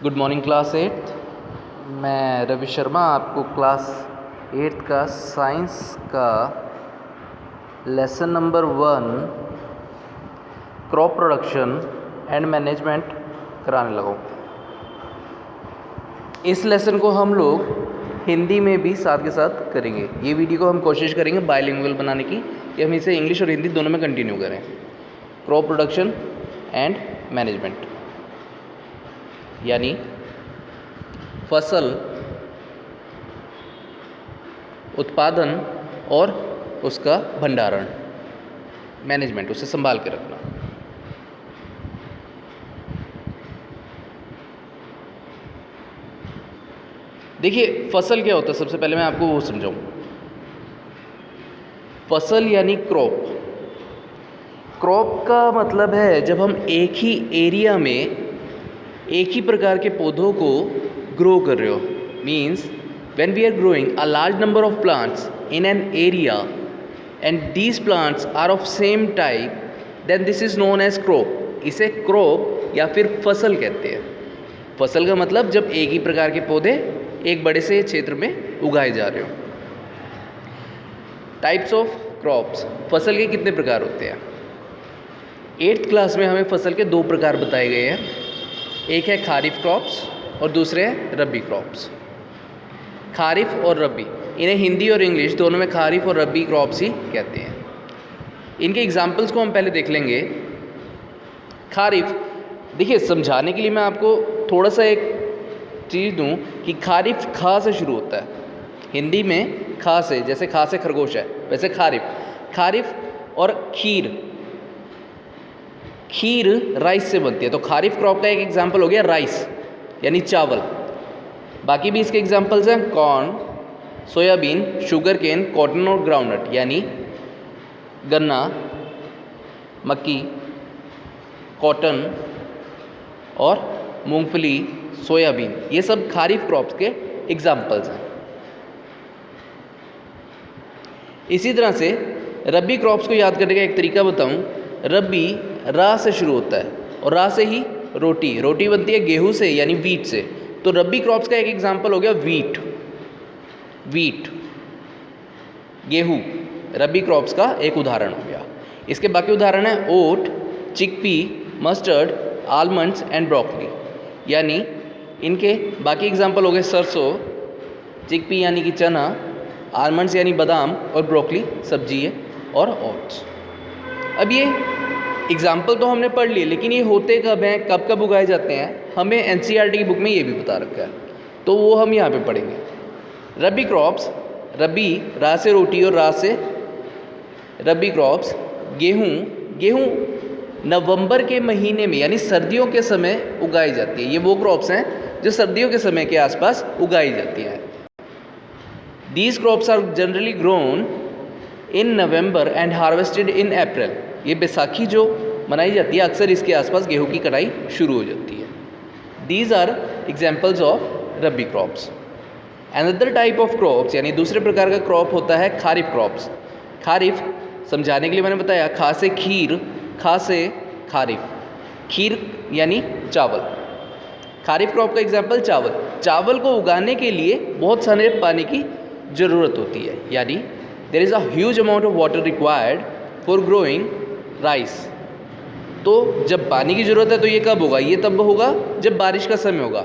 Good morning class eighth. मैं रवि शर्मा आपको class eighth का साइंस का lesson number 1 crop production and management कराने लगा हूँ। इस लेसन को हम लोग हिंदी में भी साथ के साथ करेंगे। ये वीडियो को हम कोशिश करेंगे बाइलिंगुअल बनाने की, कि हम इसे इंग्लिश और हिंदी दोनों में कंटिन्यू करें। क्रॉप प्रोडक्शन एंड मैनेजमेंट यानी फसल उत्पादन और उसका भंडारण, मैनेजमेंट, उसे संभाल के रखना। देखिए फसल क्या होता है, सबसे पहले मैं आपको वो समझाऊं। फसल यानी क्रॉप। क्रॉप का मतलब है जब हम एक ही एरिया में एक ही प्रकार के पौधों को ग्रो कर रहे हो। Means when we are growing a large number of plants in an area and these plants are of same type, then this is known as crop. इसे क्रॉप या फिर फसल कहते हैं। फसल का मतलब जब एक ही प्रकार के पौधे एक बड़े से क्षेत्र में उगाए जा रहे हो। टाइप्स ऑफ क्रॉप्स, फसल के कितने प्रकार होते हैं? 8th क्लास में हमें फसल के 2 प्रकार बताए गए हैं। एक है खारिफ क्रॉप्स और दूसरे हैं रबी क्रॉप्स। खारिफ और रबी, इन्हें हिंदी और इंग्लिश दोनों में खारिफ और रबी क्रॉप्स ही कहते हैं। इनके एग्जाम्पल्स को हम पहले देख लेंगे। खारिफ, देखिए समझाने के लिए मैं आपको थोड़ा सा एक चीज़ दूं कि खारिफ खा से शुरू होता है। हिंदी में खा से, जैसे खा से खरगोश है, वैसे खारिफ और खीर राइस से बनती है। तो खारिफ क्रॉप का एक एग्जाम्पल हो गया राइस यानी चावल। बाकी भी इसके एग्जाम्पल्स हैं corn, soybean, sugar cane, cotton और ग्राउंडनट यानी गन्ना, मक्की, कॉटन और मूंगफली, सोयाबीन, ये सब खारिफ क्रॉप्स के एग्जाम्पल्स हैं। इसी तरह से रबी क्रॉप्स को याद करने का एक तरीका बताऊं। रबी रा से शुरू होता है और रा से ही रोटी बनती है गेहूं से यानी वीट से। तो रबी क्रॉप्स का एक एग्जाम्पल हो गया वीट, गेहूं रबी क्रॉप्स का एक उदाहरण हो गया। इसके बाकी उदाहरण है oat, chickpea, mustard, almonds and broccoli, यानी इनके बाकी एग्जाम्पल हो गए सरसों, चिकपी यानी कि चना, आलमंड्स यानी बादाम और ब्रोकली सब्जी है और ओट्स। अब ये एग्जाम्पल तो हमने पढ़ लिए, लेकिन ये होते कब हैं, कब कब उगाए जाते हैं, हमें एनसीईआरटी की बुक में ये भी बता रखा है, तो वो हम यहाँ पे पढ़ेंगे। रबी क्रॉप्स, रबी रा से रोटी और रा से रबी क्रॉप्स। गेहूँ नवंबर के महीने में यानी सर्दियों के समय उगाई जाती है। ये वो क्रॉप्स हैं जो सर्दियों के समय के आसपास उगाई जाती हैं। These crops are generally grown in November and harvested in April. ये बैसाखी जो मनाई जाती है, अक्सर इसके आसपास गेहूं की कटाई शुरू हो जाती है। These are examples of rabi crops. Another type of crops यानी दूसरे प्रकार का क्रॉप होता है खारिफ क्रॉप्स। खारिफ समझाने के लिए मैंने बताया खा से खीर, खा से खारिफ, खीर यानी चावल। खारिफ क्रॉप का एग्जाम्पल चावल को उगाने के लिए बहुत सारे पानी की ज़रूरत होती है, यानी there is a huge amount of water required for growing rice. तो जब पानी की ज़रूरत है तो ये कब होगा? ये तब होगा जब बारिश का समय होगा।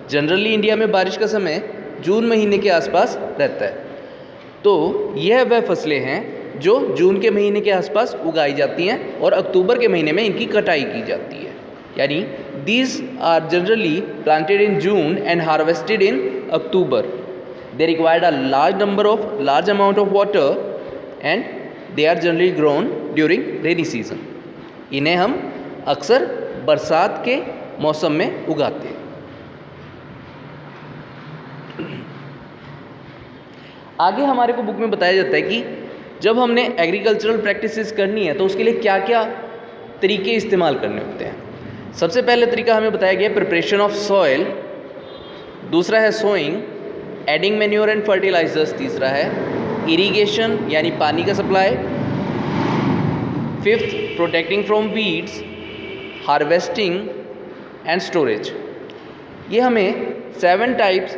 जनरली इंडिया में बारिश का समय जून महीने के आसपास रहता है। तो यह वह फसलें हैं जो जून के महीने के आसपास उगाई जाती हैं और अक्टूबर के महीने में इनकी कटाई की जाती है। यानी these are generally planted in June and harvested in October. They required a large amount of water and they are generally grown during rainy season. इन्हें हम अक्सर बरसात के मौसम में उगाते हैं। आगे हमारे को बुक में बताया जाता है कि जब हमने एग्रीकल्चरल प्रैक्टिसेस करनी है तो उसके लिए क्या क्या तरीके इस्तेमाल करने होते हैं। सबसे पहले तरीका हमें बताया गया प्रिपरेशन ऑफ सॉइल, दूसरा है sowing, adding manure and fertilisers, तीसरा है इरिगेशन यानी पानी का supply, fifth protecting from weeds, harvesting and storage. ये हमें 7 टाइप्स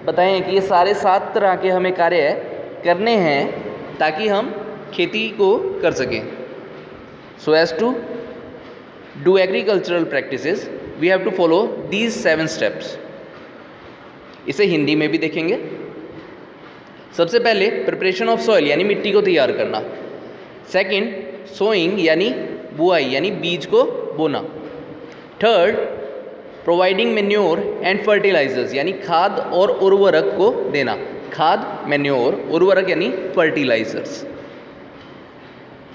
बताए हैं कि ये सारे 7 तरह के हमें कार्य करने हैं ताकि हम खेती को कर सकें। So as to do agricultural practices we have to follow these 7 steps. इसे हिंदी में भी देखेंगे। सबसे पहले प्रिपरेशन ऑफ सॉइल यानी मिट्टी को तैयार करना। सेकंड सोइंग यानी बुआई यानी बीज को बोना। Third providing manure and fertilisers यानी खाद और उर्वरक को देना। खाद, मेन्योर, उर्वरक यानी फर्टिलाइजर्स।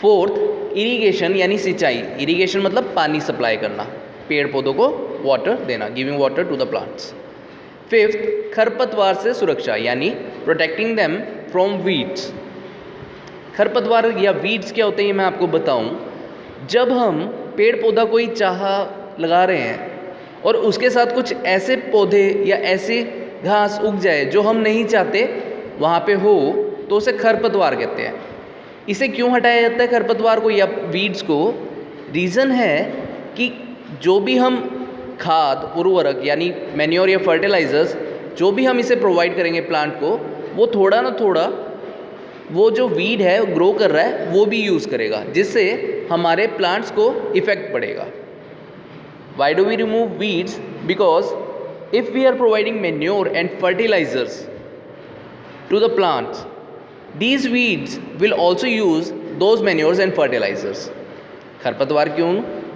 फोर्थ इरिगेशन यानी सिंचाई। इरिगेशन मतलब पानी सप्लाई करना, पेड़ पौधों को वाटर देना, giving water to the plants. Fifth खरपतवार से सुरक्षा यानी प्रोटेक्टिंग देम फ्रॉम वीड्स। खरपतवार या वीड्स क्या होते हैं ये मैं आपको बताऊं। जब हम पेड़ पौधा कोई चाह लगा रहे हैं और उसके साथ कुछ ऐसे पौधे या ऐसी घास उग जाए जो हम नहीं चाहते वहाँ पे हो, तो उसे खरपतवार कहते हैं। इसे क्यों हटाया जाता है खरपतवार को या वीड्स को? रीज़न है कि जो भी हम खाद, उर्वरक यानी मैन्योर या फर्टिलाइजर्स जो भी हम इसे प्रोवाइड करेंगे प्लांट को, वो थोड़ा ना थोड़ा वो जो वीड है ग्रो कर रहा है वो भी यूज़ करेगा, जिससे हमारे प्लांट्स को इफ़ेक्ट पड़ेगा। Why do we remove weeds? Because if we are providing manure and fertilisers to the plants, these weeds will also use those manures and fertilizers। खरपतवार क्यों